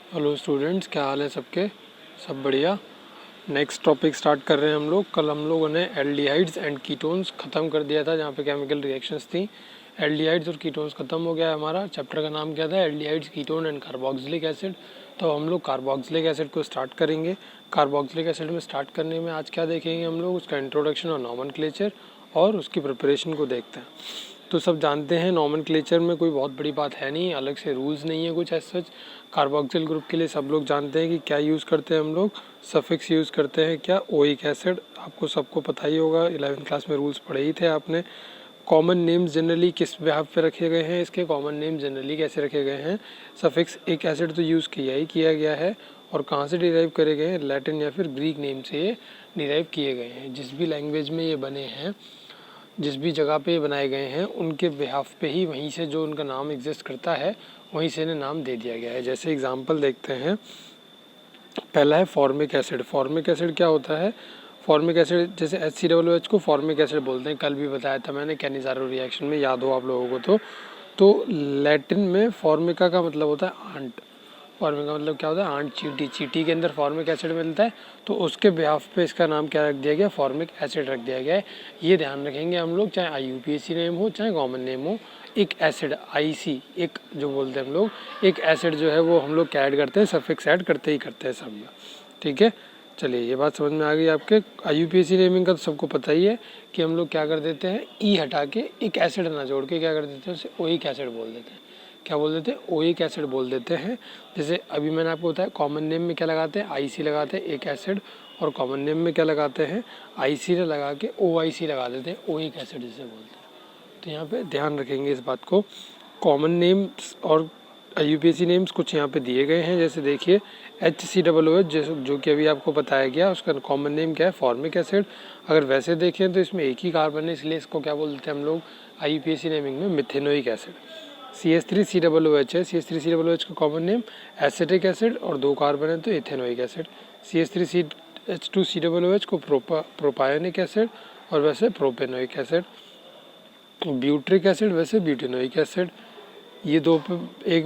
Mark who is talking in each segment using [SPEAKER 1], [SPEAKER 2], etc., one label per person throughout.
[SPEAKER 1] Hello students, क्या हाल है सबके? सब बढ़िया। नेक्स्ट टॉपिक स्टार्ट कर रहे हैं हम लोग। कल हम लोगों ने एल्डिहाइड्स एंड कीटोन्स ख़त्म कर दिया था, जहाँ पे केमिकल रिएक्शंस थी। एल्डिहाइड्स और कीटोन्स ख़त्म हो गया है। हमारा चैप्टर का नाम क्या था? Aldehydes, ketone and carboxylic acid. तो हम लोग कार्बोक्सिलिक एसिड को स्टार्ट करेंगे। कार्बोक्सिलिक एसिड में स्टार्ट करने में आज क्या देखेंगे हम लोग? उसका इंट्रोडक्शन और नॉमेनक्लेचर और उसकी प्रिपरेशन को देखते हैं। तो सब जानते हैं नॉमेनक्लेचर में कोई बहुत बड़ी बात है नहीं, अलग से रूल्स नहीं है कुछ एज सच। कार्बोक्सिल ग्रुप के लिए सब लोग जानते हैं कि क्या यूज़ करते हैं हम लोग, सफिक्स यूज़ करते हैं क्या, ओइक एसिड। आपको सबको पता ही होगा, 11वीं क्लास में रूल्स पढ़े ही थे आपने। कॉमन नेम्स जनरली किस बिहाफ पे रखे गए हैं, इसके कॉमन नेम जनरली कैसे रखे गए हैं। सफिक्स एक एसिड तो यूज़ किया गया है, और कहाँ से डिराइव करे गए हैं? लैटिन या फिर ग्रीक नेम से ये डिराइव किए गए हैं। जिस भी लैंग्वेज में ये बने हैं, जिस भी जगह पे बनाए गए हैं, उनके बिहाफ पे ही वहीं से जो उनका नाम एग्जिस्ट करता है वहीं से इन्हें नाम दे दिया गया है। जैसे एग्जांपल देखते हैं। पहला है फॉर्मिक एसिड। फॉर्मिक एसिड क्या होता है? फॉर्मिक एसिड जैसे HCOOH को फॉर्मिक एसिड बोलते हैं। कल भी बताया था मैंने कैनिज़ारो रिएक्शन में, याद हो आप लोगों को तो लैटिन में फॉर्मिका का मतलब होता है आंट। फॉर्मिका मतलब क्या होता है? आंट, चींटी। चींटी के अंदर फॉर्मिक एसिड मिलता है, तो उसके बिहाफ पे इसका नाम क्या रख दिया गया? फॉर्मिक एसिड रख दिया गया है। ये ध्यान रखेंगे हम लोग, चाहे IUPAC नेम हो चाहे कॉमन नेम हो। एक एसिड IC, एक जो बोलते हैं हम लोग, एक एसिड जो है वो हम लोग क्या ऐड करते हैं? सफिक्स ऐड करते ही करते हैं सब में। ठीक है, चलिए ये बात समझ में आ गई आपके। IUPAC नेमिंग का तो सबको पता ही है कि हम लोग क्या कर देते हैं, ई हटा के एक एसिड ना जोड़ के क्या कर देते हैं? उसे ओइक एसिड बोल देते हैं। क्या बोल देते हैं? ओइक एसिड बोल देते हैं। जैसे अभी मैंने आपको बताया, कॉमन नेम में क्या लगाते हैं? IC लगाते हैं एक एसिड, और कॉमन नेम में क्या लगाते हैं? IC लगा के OIC लगा देते हैं, ओइक एसिड जिसे बोलते हैं। तो यहाँ पे ध्यान रखेंगे इस बात को। कॉमन नेम्स और IUPAC नेम्स कुछ यहाँ पे दिए गए हैं। जैसे देखिए HCOOH, जो कि अभी आपको बताया गया, उसका कॉमन नेम क्या है? Formic acid. अगर वैसे देखें तो इसमें एक ही कार्बन है, इसलिए इसको क्या बोलते हैं हम लोग IUPAC नेमिंग में? Methanoic acid. CH3COOH है। CH3COOH का कॉमन नेम एसिटिक एसिड, और 2 कार्बन है तो इथेनोइक एसिड। CH3CH2COOH को प्रोपायोनिक एसिड, और वैसे प्रोपेनोइक एसिड। ब्यूट्रिक एसिड वैसे ब्यूटेनोइक एसिड। ये दो पे एक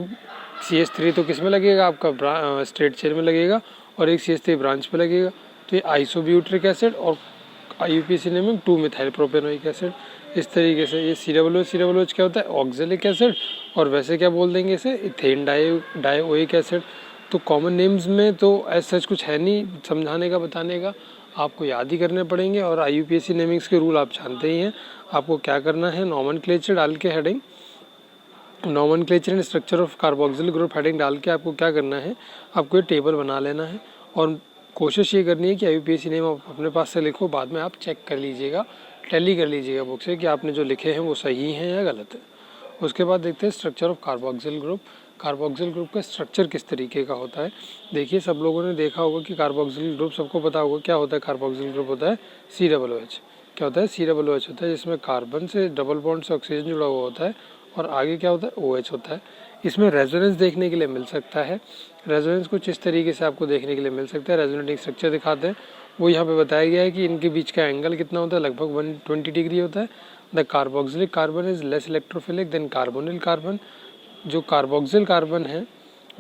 [SPEAKER 1] CH3 तो किस में लगेगा? आपका स्ट्रेट चेन में लगेगा, और एक CH3 ब्रांच पे लगेगा। तो ये आइसोब्यूट्रिक एसिड, और IUPAC naming 2 methyl propanoic acid. इस तरीके से ये COOH क्या होता है? ऑक्जेलिक एसिड, और वैसे क्या बोल देंगे इसे? Ethane dioic acid. तो कॉमन नेम्स में तो ऐसा सच कुछ है नहीं समझाने का, बताने का, आपको याद ही करने पड़ेंगे। और IUPAC नेमिंग्स के रूल आप जानते ही हैं। आपको क्या करना है? नॉमेनक्लेचर डाल के heading, nomenclature and structure of carboxyl group heading डाल के आपको क्या करना है? आपको ये टेबल बना लेना है, और कोशिश ये करनी है कि IUPAC नेम आप अपने पास से लिखो, बाद में आप चेक कर लीजिएगा, टैली कर लीजिएगा बुक से कि आपने जो लिखे हैं वो सही हैं या गलत है। उसके बाद देखते हैं structure of carboxyl group. Carboxyl group का स्ट्रक्चर किस तरीके का होता है? देखिए, सब लोगों ने देखा होगा कि कार्बोक्सिल ग्रुप सबको पता होगा क्या होता है। कार्बोक्सिल ग्रुप होता है COOH। क्या होता है? COOH होता है, जिसमें कार्बन से डबल बॉन्ड से ऑक्सीजन जुड़ा हुआ होता है, और आगे क्या होता है? OH होता है। इसमें रेजोनेंस देखने के लिए मिल सकता है। रेजोनेंस कुछ इस तरीके से आपको देखने के लिए मिल सकता है। रेजोनेटिंग स्ट्रक्चर दिखाते हैं, वो यहाँ पे बताया गया है कि इनके बीच का एंगल कितना होता है? लगभग 120 डिग्री होता है। The carboxylic carbon is less electrophilic than carbonyl carbon. जो कार्बोक्सिल कार्बन है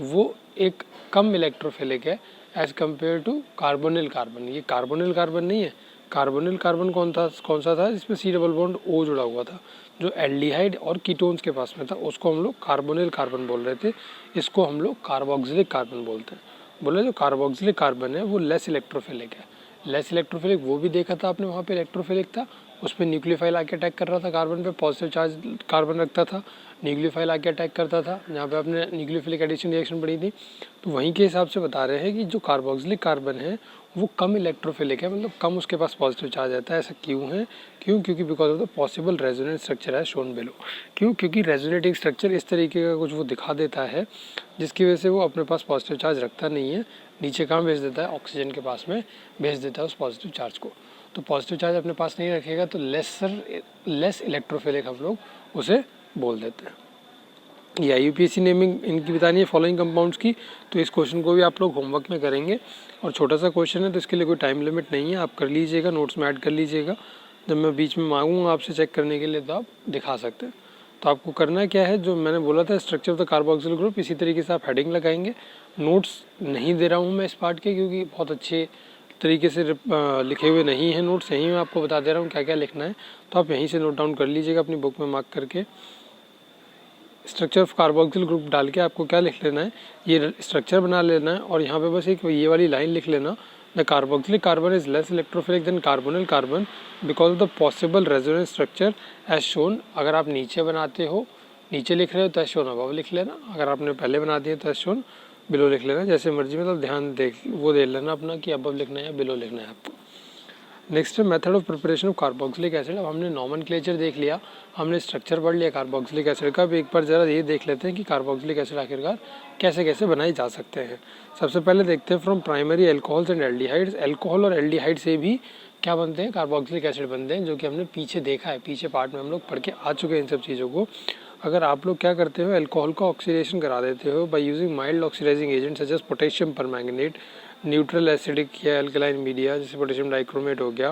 [SPEAKER 1] वो एक कम इलेक्ट्रोफिलिक है as compare to carbonyl carbon. ये कार्बोनिल कार्बन नहीं है। कार्बोनिल कार्बन कौन सा था? जिसमें C डबल बॉन्ड O जुड़ा हुआ था, जो एल्डिहाइड और कीटोन्स के पास में था, उसको हम लोग कार्बोनिल कार्बन बोल रहे थे। इसको हम लोग कार्बोक्सिलिक कार्बन बोलते हैं। बोले जो कार्बोक्सिलिक कार्बन है वो लेस इलेक्ट्रोफिलिक है। लेस इलेक्ट्रोफिलिक वो भी देखा था आपने, वहाँ पे इलेक्ट्रोफिलिक था, उस पर न्यूक्लियोफाइल आके अटैक कर रहा था कार्बन पे, पॉजिटिव चार्ज कार्बन रखता था। न्यूक्लियोफाइल आके अटैक करता था, जहाँ पे आपने न्यूक्लियोफिलिक एडिशन रिएक्शन पढ़ी थी। तो वहीं के हिसाब से बता रहे हैं कि जो कार्बोक्सिलिक कार्बन है वो कम इलेक्ट्रोफिलिक है, मतलब कम उसके पास पॉजिटिव चार्ज रहता है। ऐसा क्यों है? क्योंकि because of the possible resonant structure है शोन बिलो। क्योंकि रेजोनेटिंग स्ट्रक्चर इस तरीके का कुछ वो दिखा देता है, जिसकी वजह से वो अपने पास पॉजिटिव चार्ज रखता नहीं है। नीचे कहाँ भेज देता है? ऑक्सीजन के पास में भेज देता है उस पॉजिटिव चार्ज को। तो पॉजिटिव चार्ज अपने पास नहीं रखेगा तो लेस इलेक्ट्रोफिलिक हम लोग उसे बोल देते हैं। ये IUPAC नेमिंग इनकी बतानी है फॉलोइंग कंपाउंड्स की। तो इस क्वेश्चन को भी आप लोग होमवर्क में करेंगे, और छोटा सा क्वेश्चन है तो इसके लिए कोई टाइम लिमिट नहीं है, आप कर लीजिएगा, नोट्स में ऐड कर लीजिएगा। जब मैं बीच में मांगूंगा आपसे चेक करने के लिए तो आप दिखा सकते हैं। तो आपको करना क्या है, जो मैंने बोला था structure of the carboxyl group, इसी तरीके से आप हेडिंग लगाएंगे। नोट्स नहीं दे रहा हूँ मैं इस पार्ट के, क्योंकि बहुत अच्छे तरीके से लिखे हुए नहीं हैं नोट्स, यहीं मैं आपको बता दे रहा हूँ क्या क्या लिखना है, तो आप यहीं से नोट डाउन कर लीजिएगा अपनी बुक में मार्क करके। स्ट्रक्चर ऑफ कार्बोक्सिल ग्रुप डाल के आपको क्या लिख लेना है, ये स्ट्रक्चर बना लेना है, और यहाँ पे बस एक ये वाली लाइन लिख लेना, the carboxylic carbon is less electrophilic than carbonyl carbon because of the possible resonance structure as shown. अगर आप नीचे बनाते हो, नीचे लिख रहे हो तो एज शोन अबव लिख लेना, अगर आपने पहले बना दिया तो एज शोन बिलो लिख लेना, जैसे मर्जी, मतलब ध्यान देख वो दे लेना अपना कि अबव लिखना है या बिलो लिखना है आपको। नेक्स्ट है method of preparation of carboxylic acid. अब हमने नॉमेनक्लेचर देख लिया, हमने स्ट्रक्चर पढ़ लिया कार्बोक्सिलिक एसिड का, भी एक बार ज़रा ये देख लेते हैं कि कार्बोक्सिलिक एसिड आखिरकार कैसे कैसे बनाए जा सकते हैं। सबसे पहले देखते हैं from primary alcohols and aldehydes. Alcohol और एल्डिहाइड से भी क्या बनते हैं, कार्बोक्सिलिक एसिड बनते हैं, जो कि हमने पीछे देखा है, पीछे पार्ट में हम लोग पढ़ के आ चुके हैं इन सब चीज़ों को। अगर आप लोग क्या करते हो, एल्कोहल का ऑक्सीडेशन करा देते हो by using mild oxidising agent such as potassium permanganate, neutral acidic या एल्कलाइन मीडिया जैसे पोटेशियम डाइक्रोमेट हो गया,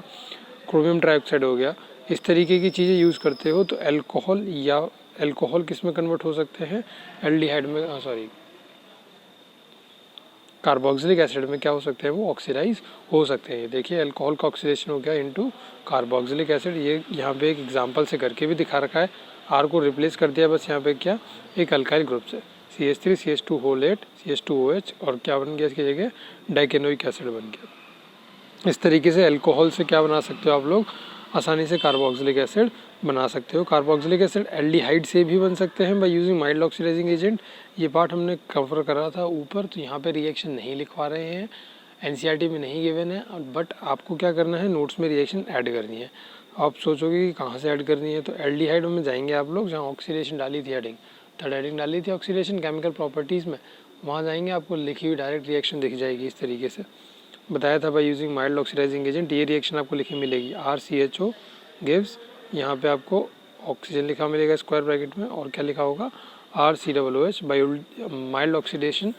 [SPEAKER 1] क्रोमियम ट्राइऑक्साइड हो गया, इस तरीके की चीज़ें यूज़ करते हो, तो एल्कोहल या एल्कोहल किस में कन्वर्ट हो सकते हैं, एल्डिहाइड में, सॉरी कार्बोक्सिलिक एसिड में क्या हो सकते हैं, वो ऑक्सीडाइज हो सकते हैं। देखिए एल्कोहल का ऑक्सीडेशन हो गया इनटू कार्बोक्सिलिक एसिड, ये यहाँ पे एक एग्जांपल से करके भी दिखा रखा है, आर को रिप्लेस कर दिया बस यहाँ पे क्या, एक अल्काइल ग्रुप से CH3 CH2 होल 8 CH2OH, और क्या बन गया इसकी जगह, डाइकेनोइक एसिड बन गया। इस तरीके से एल्कोहल से क्या बना सकते हो आप लोग, आसानी से कार्बोक्सिलिक एसिड बना सकते हो। कार्बोक्सिलिक एसिड एल्डिहाइड से भी बन सकते हैं by using mild oxidising agent, ये पार्ट हमने कवर करा था ऊपर, तो यहाँ पे रिएक्शन नहीं लिखवा रहे हैं, NCERT में नहीं गिवन है, बट आपको क्या करना है, नोट्स में रिएक्शन ऐड करनी है। आप सोचोगे कि कहाँ से ऐड करनी है, तो एल्डिहाइड में जाएंगे आप लोग, जहाँ ऑक्सीडेशन डाली थी हेडिंग, थर्ड हेडिंग डाली थी ऑक्सीडेशन केमिकल प्रॉपर्टीज़ में, वहाँ जाएंगे, आपको लिखी हुई डायरेक्ट रिएक्शन दिख जाएगी इस तरीके से बताया था by using mild oxidising agent. ये रिएक्शन आपको लिखी मिलेगी, RCHO गिव्स, यहाँ पे आपको ऑक्सीजन लिखा मिलेगा स्क्वायर ब्रैकेट में, और क्या लिखा होगा, RCOOH बाय माइल्ड ऑक्सीडेशन,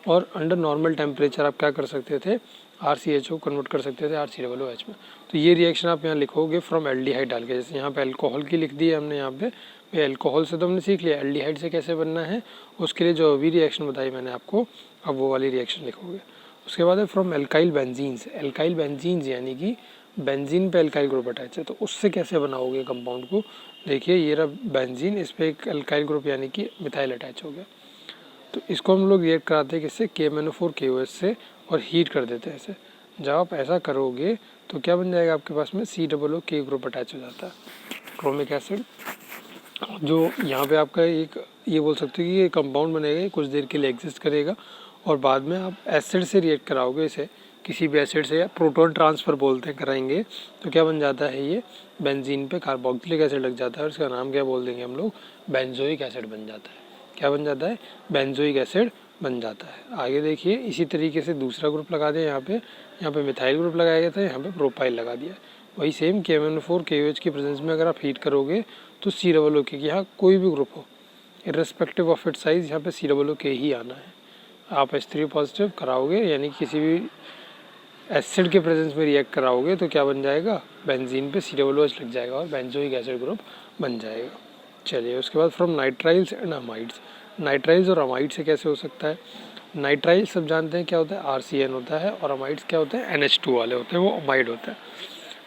[SPEAKER 1] और अंडर नॉर्मल टेम्परेचर आप क्या कर सकते थे, RCHO कन्वर्ट कर सकते थे RCOOH में। तो ये रिएक्शन आप यहाँ लिखोगे फ्रॉम एल्डिहाइड डाल के, जैसे यहाँ पे अल्कोहल की लिख दी है हमने, यहाँ पे एल्कोहल से तो हमने सीख लिया, एल्डिहाइड से कैसे बनना है, उसके लिए जो अभी रिएक्शन बताई मैंने आपको, अब वो वाली रिएक्शन लिखोगे। उसके बाद है from alkyl benzenes. Alkyl benzenes यानी कि बेंजीन पे एल्काइल ग्रुप अटैच है, तो उससे कैसे बनाओगे कंपाउंड को, देखिए ये रहा बेंजीन, इस पर एक एल्काइल ग्रुप यानी कि मिथाइल अटैच हो गया, तो इसको हम लोग रिएक्ट कराते हैं किससे, KMnO4KOH से, और हीट कर देते हैं इसे। जब आप ऐसा करोगे तो क्या बन जाएगा आपके पास में, COOK ग्रुप अटैच हो जाता है, क्रोमिक एसिड, जो यहाँ पे आपका एक ये बोल सकते हो कि ये कंपाउंड बनेगा, कुछ देर के लिए एग्जिस्ट करेगा, और बाद में आप एसिड से रिएक्ट कराओगे इसे, किसी भी एसिड से, या प्रोटॉन ट्रांसफ़र बोलते हैं, कराएंगे, तो क्या बन जाता है, ये बेंजीन पे कार्बोक्सिलिक एसिड लग जाता है, और इसका नाम क्या बोल देंगे हम लोग, बेंजोइक एसिड बन जाता है। क्या बन जाता है, बेंजोइक एसिड बन जाता है। आगे देखिए इसी तरीके से दूसरा ग्रुप लगा दिया, यहाँ पे मिथाइल ग्रुप लगाया गया था, यहाँ पे प्रोपाइल लगा दिया। वही सेम KMnO4KOH की प्रेजेंस में अगर आप हीट करोगे तो COOK की, यहाँ कोई भी ग्रुप हो, इर्रेस्पेक्टिव ऑफ इट साइज, यहाँ पे COOK ही आना है। आप H3 पॉजिटिव कराओगे, यानी किसी भी एसिड के प्रेजेंस में रिएक्ट कराओगे, तो क्या बन जाएगा, बेंजीन पे COOH लग जाएगा और बेंजोइक एसिड ग्रुप बन जाएगा। चलिए उसके बाद from nitriles and amides. Nitriles और अमाइड से कैसे हो सकता है, नाइट्राइल सब जानते हैं क्या होता है, RCN होता है, और अमाइड्स क्या होते हैं, NH2 वाले होते हैं, वो अमाइड होता है।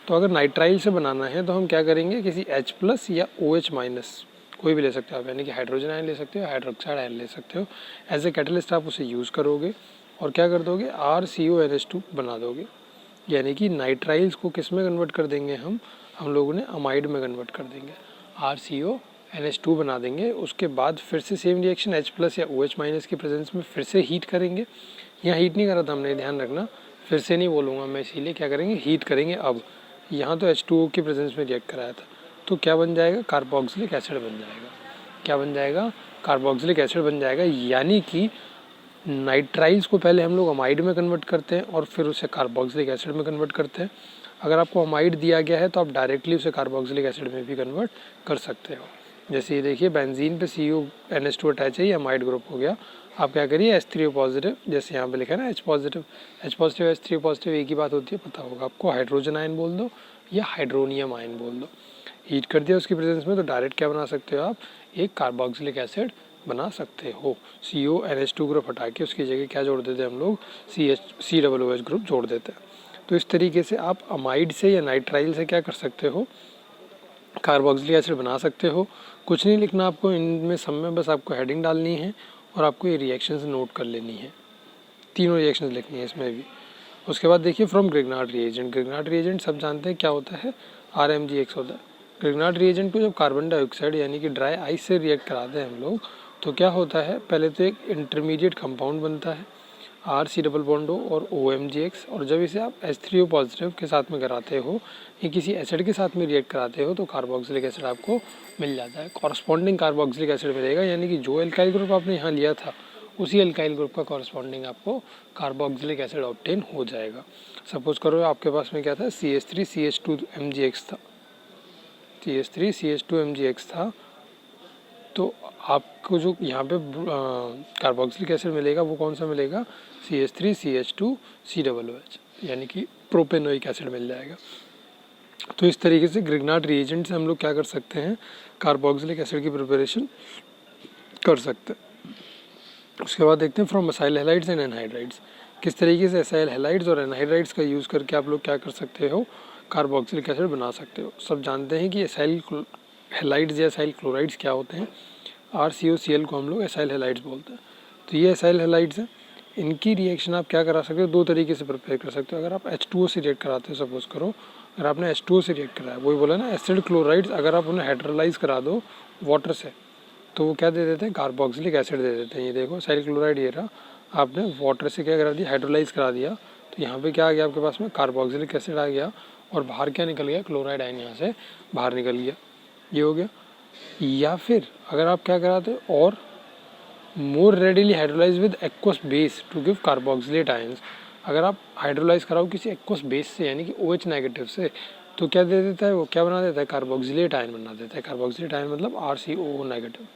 [SPEAKER 1] तो अगर नाइट्राइल से बनाना है तो हम क्या करेंगे, किसी H+ या OH- कोई भी ले सकते हो आप, यानी कि हाइड्रोजन आयन ले सकते हो, हाइड्रोक्साइड आयन ले सकते हो, एज ए कैटलिस्ट आप उसे यूज़ करोगे, और क्या कर दोगे, RCONH2 बना दोगे, यानी कि नाइट्राइल्स को किस में कन्वर्ट कर देंगे, हम लोगों ने अमाइड में कन्वर्ट कर देंगे, RCONH2 बना देंगे। उसके बाद फिर से सेम रिएक्शन H+ या OH- की प्रेजेंस में फिर से हीट करेंगे, यहाँ हीट नहीं करा था हमने, ध्यान रखना, फिर से नहीं बोलूँगा मैं, इसीलिए क्या करेंगे, हीट करेंगे। अब यहाँ तो H2O की प्रेजेंस में रिएक्ट कराया था, तो क्या बन जाएगा, कार्बोक्सिलिक एसिड बन जाएगा। क्या बन जाएगा, कार्बोक्सिलिक एसिड बन जाएगा, यानी कि नाइट्राइल्स को पहले हम लोग अमाइड में कन्वर्ट करते हैं और फिर उसे कार्बोक्सिलिक एसिड में कन्वर्ट करते हैं। अगर आपको अमाइड दिया गया है तो आप डायरेक्टली उसे कार्बोक्सिलिक एसिड में भी कन्वर्ट कर सकते हो। जैसे ये देखिए बेंजीन पे CuNH2 अटैच है, ये अमाइड ग्रुप हो गया। आप क्या करिए, H3O पॉजिटिव, जैसे यहाँ पे लिखा है ना H पॉजिटिव, H3O पॉजिटिव एक ही बात होती है, पता होगा आपको, हाइड्रोजन आयन बोल दो या हाइड्रोनियम आयन बोल दो। हीट कर दिया उसकी प्रेजेंस में, तो डायरेक्ट क्या बना सकते हो आप, एक कार्बोक्सिलिक एसिड बना सकते हो। CONH2 ग्रुप हटा के उसकी जगह क्या जोड़ देते हैं हम लोग, COOH ग्रुप जोड़ देते हैं। तो इस तरीके से आप अमाइड से या नाइट्राइल से क्या कर सकते हो, कार्बोक्सिलिक एसिड बना सकते हो। कुछ नहीं लिखना आपको इनमें सब में, बस आपको हेडिंग डालनी है और आपको ये रिएक्शंस नोट कर लेनी है, तीनों रिएक्शंस लिखनी है इसमें भी। उसके बाद देखिए from Grignard reagent. Grignard reagent सब जानते हैं क्या होता है, RMgX होता है। ग्रिग्नार्ड रिएजेंट को जब कार्बन डाइऑक्साइड यानी कि ड्राई आइस से रिएक्ट कराते हैं हम लोग, तो क्या होता है, पहले तो एक इंटरमीडिएट कंपाउंड बनता है RC डबल बॉन्ड O और OMgX, और जब इसे आप H3O पॉजिटिव के साथ में कराते हो या किसी एसिड के साथ में रिएक्ट कराते हो तो कार्बोक्सिलिक एसिड आपको मिल जाता है। कॉरस्पॉन्डिंग कार्बोक्सिलिक एसिड मिलेगा, यानी कि जो एल्काइल ग्रुप आपने यहाँ लिया था उसी एल्काइल ग्रुप का कॉरस्पॉन्डिंग आपको कार्बोक्सिलिक एसिड ऑब्टेन हो जाएगा। सपोज करो आपके पास में क्या था, CH3CH2MgX था, CH3CH2MgX था, तो आपको जो यहाँ पे कार्बोक्सिलिक एसिड मिलेगा वो कौन सा मिलेगा, CH3CH2COOH, यानी कि प्रोपेनोइक एसिड मिल जाएगा। तो इस तरीके से ग्रिग्नार्ड रिएजेंट से हम लोग क्या कर सकते हैं, कार्बोक्सिलिक एसिड की प्रिपरेशन कर सकते हैं। उसके बाद देखते हैं from acyl halides and anhydrides, किस तरीके से असाइल हैलाइड्स और एनहाइड्राइड्स का यूज़ करके आप लोग क्या कर सकते हो, कार्बोक्सिलिक एसिड बना सकते हो। सब जानते हैं कि असाइल हैलाइड्स या असाइल क्लोराइड्स क्या होते हैं, RCOCl को हम लोग असाइल हैलाइड्स बोलते हैं। तो ये असाइल हैलाइड्स हैं, इनकी रिएक्शन आप क्या करा सकते हो, दो तरीके से प्रिपेयर कर सकते हो। अगर आप H2O से रिएक्ट कराते हो, सपोज करो अगर आपने H2O से रिएक्ट कराया, वही बोला ना एसिड क्लोराइड्स, अगर आप उन्हें हाइड्रोलाइज करा दो वाटर से तो वो क्या दे देते हैं, कार्बोक्सिलिक एसिड दे देते हैं। ये देखो असाइल क्लोराइड ये रहा, आपने वाटर से क्या करा दिया, हाइड्रोलाइज करा दिया, तो यहाँ पे क्या आ गया आपके पास में, कार्बोक्सिलिक एसिड आ गया, और बाहर क्या निकल गया, क्लोराइड आयन यहाँ से बाहर निकल गया, ये हो गया। या फिर अगर आप क्या कराते, और more readily hydrolyse with aqueous base to give carboxylate ions, अगर आप हाइड्रोलाइज कराओ किसी एक्वस बेस से यानी कि OH नेगेटिव से, तो क्या दे देता है, वो क्या बना देता है, कार्बोक्सिलेट आयन बना देता है। कार्बोक्सिलेट आयन मतलब RCOO negative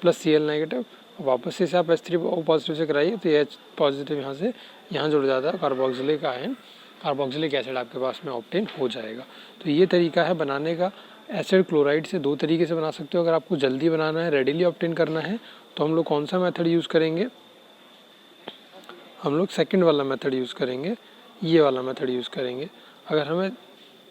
[SPEAKER 1] plus Cl negative, वापस से आप H3O पॉजिटिव से कराइए तो H पॉजिटिव यहाँ से यहाँ जुड़ जाता है, कार्बोक्सिलिक आयन, कार्बोक्सिलिक एसिड आपके पास में ऑब्टेन हो जाएगा। तो ये तरीका है बनाने का। एसिड क्लोराइड से दो तरीके से बना सकते हो। अगर आपको जल्दी बनाना है, रेडिली ऑब्टेन करना है, तो हम लोग कौन सा मेथड यूज़ करेंगे, हम लोग सेकंड वाला मेथड यूज़ करेंगे, ये वाला मेथड यूज़ करेंगे। अगर हमें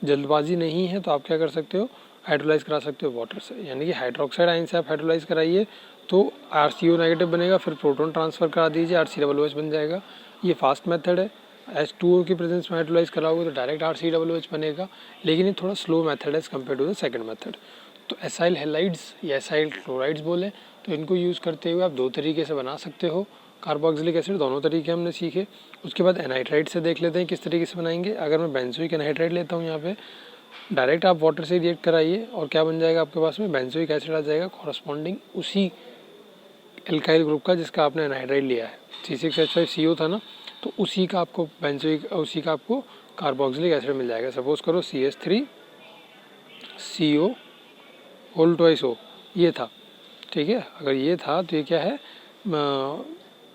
[SPEAKER 1] जल्दबाजी नहीं है तो आप क्या कर सकते हो, हाइड्रोलाइज करा सकते हो वाटर से, यानी कि हाइड्रोक्साइड आयन से आप हाइड्रोलाइज कराइए तो RCO नेगेटिव बनेगा, फिर प्रोटॉन ट्रांसफ़र करा दीजिए, RCOOH बन जाएगा। ये फास्ट मेथड है। H2O की प्रेजेंस में हाइड्रोलाइज कराओगे तो डायरेक्ट RCOOH बनेगा, लेकिन ये थोड़ा स्लो मेथड है as compared to the second method. तो एसाइल हैलाइड्स या एसाइल क्लोराइड्स बोले तो इनको यूज़ करते हुए आप दो तरीके से बना सकते हो कार्बोक्सिलिक एसिड, दोनों तरीके हमने सीखे। उसके बाद एनहाइड्राइड से देख लेते हैं किस तरीके से बनाएंगे। अगर मैं बेंजोइक एनहाइड्राइड लेता हूँ, यहाँ पे डायरेक्ट आप वाटर से रिएक्ट कराइए और क्या बन जाएगा आपके पास में, बेंजोइक एसिड आ जाएगा कॉरस्पॉन्डिंग उसी एल्काइल ग्रुप का जिसका आपने एनहाइड्राइड लिया है। C6H5CO था ना, तो उसी का आपको बेंजोइक, उसी का आपको कार्बोक्सिलिक एसिड मिल जाएगा। सपोज करो CH3CO होल ट्वाइस O ये था, ठीक है। अगर ये था तो ये क्या है,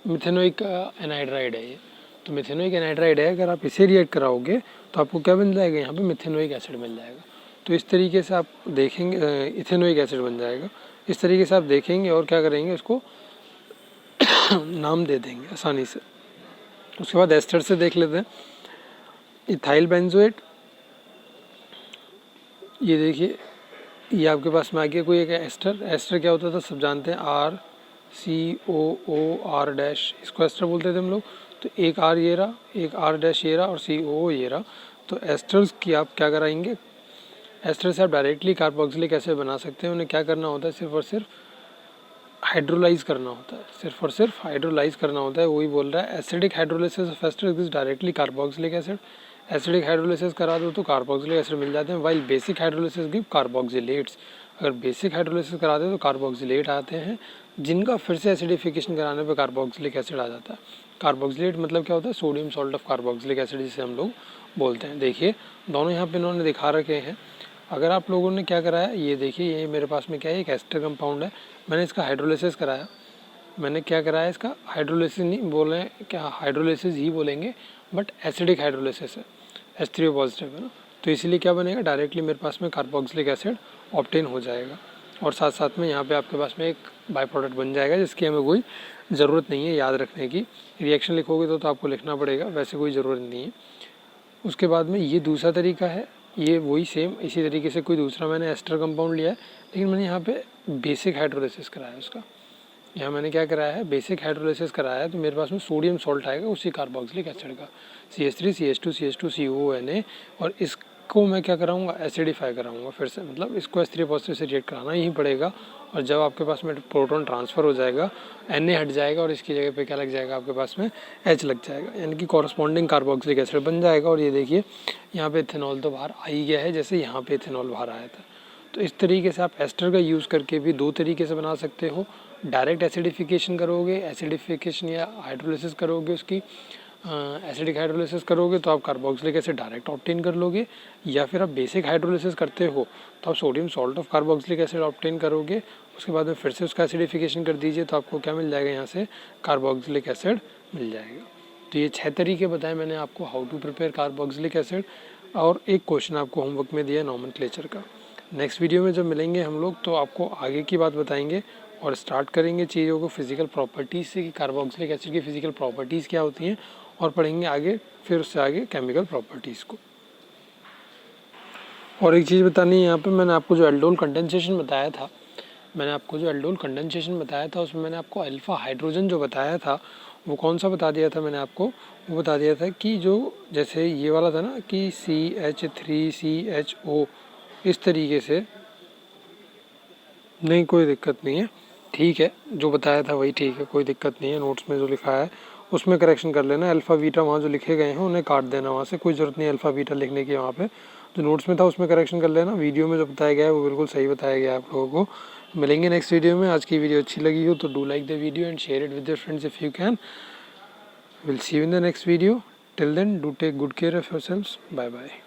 [SPEAKER 1] मिथेनोइक एनहाइड्राइड है ये, तो मिथेनोइक एनहाइड्राइड है। अगर आप इसे रिएक्ट कराओगे तो आपको क्या बन जाएगा, यहाँ पे मिथेनोइक एसिड मिल जाएगा। तो इस तरीके से आप देखेंगे, इथेनोइक एसिड बन जाएगा। इस तरीके से आप देखेंगे और क्या करेंगे, उसको नाम दे देंगे आसानी से। उसके बाद एस्टर से देख लेते हैं, इथाइल बेंजोएट, ये देखिए ये आपके पास में आ गया कोई एक एस्टर। एस्टर क्या होता था सब जानते हैं, RCOOR डैश, इसको एस्टर बोलते थे हम लोग। तो एक R ये रहा, एक R डैश ये रहा और COO ये रहा। तो एस्टर्स की आप क्या कराएंगे, एस्टर से आप डायरेक्टली कार्बोक्सिलिक एसिड बना सकते हैं। उन्हें क्या करना होता है, सिर्फ और सिर्फ हाइड्रोलाइज करना होता है, सिर्फ और सिर्फ हाइड्रोलाइज करना होता है। वही बोल रहा है acidic hydrolysis of ester gives directly carboxylic acid. Acidic hydrolysis करा दो तो कार्बोक्सिलिक एसिड मिल जाते हैं, while basic hydrolysis give carboxylates. अगर बेसिक हाइड्रोलिसिस कराते हैं तो कार्बोक्सिलेट आते हैं, जिनका फिर से एसिडिफिकेशन कराने पर कार्बोक्सिलिक एसिड आ जाता है। कार्बोक्सिलेट मतलब क्या होता है, sodium salt of carboxylic acid जिसे हम लोग बोलते हैं। देखिए दोनों यहाँ पे इन्होंने दिखा रखे हैं। अगर आप लोगों ने क्या कराया, ये देखिए ये मेरे पास में क्या है, एक एस्टर कंपाउंड है, मैंने इसका हाइड्रोलिसिस कराया। मैंने क्या कराया, इसका हाइड्रोलिसिस नहीं बोले, क्या हाइड्रोलिसिस ही बोलेंगे, बट एसिडिक हाइड्रोलिसिस है, H3O पॉजिटिव है ना, तो इसीलिए क्या बनेगा, डायरेक्टली मेरे पास में कार्बोक्सिलिक एसिड ऑब्टेन हो जाएगा। और साथ साथ में यहाँ पे आपके पास में एक बाई प्रोडक्ट बन जाएगा जिसकी हमें कोई ज़रूरत नहीं है याद रखने की। रिएक्शन लिखोगे तो आपको लिखना पड़ेगा, वैसे कोई ज़रूरत नहीं है। उसके बाद में ये दूसरा तरीका है, ये वही सेम इसी तरीके से कोई दूसरा मैंने एस्टर कंपाउंड लिया है, लेकिन मैंने यहाँ पे बेसिक हाइड्रोलिसिस कराया है उसका। यहाँ मैंने क्या कराया है, बेसिक हाइड्रोलिसिस कराया है। तो मेरे पास में सोडियम सॉल्ट आएगा उसी कार्बोक्सिलिक एसिड का, CH3 CH2 CH2 COONA, और इसको मैं क्या कराऊंगा, एसिडिफाई कराऊंगा फिर से, मतलब इसको H3 पॉजिटिव से रिएक्ट कराना ही पड़ेगा। और जब आपके पास में प्रोटॉन ट्रांसफ़र हो जाएगा, Na हट जाएगा और इसकी जगह पे क्या लग जाएगा आपके पास में H लग जाएगा, यानी कि कॉरस्पॉन्डिंग कार्बोक्सिलिक एसिड बन जाएगा। और ये देखिए यहाँ पे इथेनॉल तो बाहर आ ही गया है, जैसे यहाँ पे इथेनॉल बाहर आया था। तो इस तरीके से आप एस्टर का यूज़ करके भी दो तरीके से बना सकते हो। डायरेक्ट एसिडिफिकेशन करोगे, एसिडिफिकेशन या हाइड्रोलिसिस करोगे, उसकी एसिडिक हाइड्रोलिसिस करोगे तो आप कार्बोक्सिलिक एसिड डायरेक्ट ऑब्टेन कर लोगे, या फिर आप बेसिक हाइड्रोलिसिस करते हो तो आप sodium salt of carboxylic acid obtain करोगे। उसके बाद में फिर से उसका एसिडिफिकेशन कर दीजिए तो आपको क्या मिल जाएगा, यहाँ से कार्बोक्सिलिक एसिड मिल जाएगा। तो ये 6 तरीके बताए मैंने आपको how to prepare carboxylic acid. और एक क्वेश्चन आपको होमवर्क में दिया है नॉमेनक्लेचर का। नेक्स्ट वीडियो में जब मिलेंगे हम लोग तो आपको आगे की बात बताएंगे और स्टार्ट करेंगे चीज़ों को फिजिकल प्रॉपर्टीज़ से कि कार्बोक्सिलिक एसिड की फिजिकल प्रॉपर्टीज़ क्या होती हैं, और पढ़ेंगे आगे फिर उससे आगे केमिकल प्रॉपर्टीज़ को। और एक चीज़ बतानी है यहाँ पे, मैंने आपको जो एल्डोल कंडेंसेशन बताया था, उसमें मैंने आपको अल्फ़ा हाइड्रोजन जो बताया था वो कौन सा बता दिया था मैंने आपको, वो बता दिया था कि जो जैसे ये वाला था ना कि CH3CHO, इस तरीके से। नहीं कोई दिक्कत नहीं है, ठीक है, जो बताया था वही ठीक है, कोई दिक्कत नहीं है। नोट्स में जो लिखा है उसमें करेक्शन कर लेना, अल्फ़ा बीटा वहाँ जो लिखे गए हैं उन्हें काट देना, वहाँ से कोई ज़रूरत नहीं है अल्फ़ा बीटा लिखने की। वहाँ पे जो नोट्स में था उसमें करेक्शन कर लेना। वीडियो में जो बताया गया है वो बिल्कुल सही बताया गया है आप लोगों को। मिलेंगे नेक्स्ट वीडियो में। आज की वीडियो अच्छी लगी हो तो do like the video and share it with your friends if you can. Will see you in the next video. Till then do take good care of yourselves. Bye bye.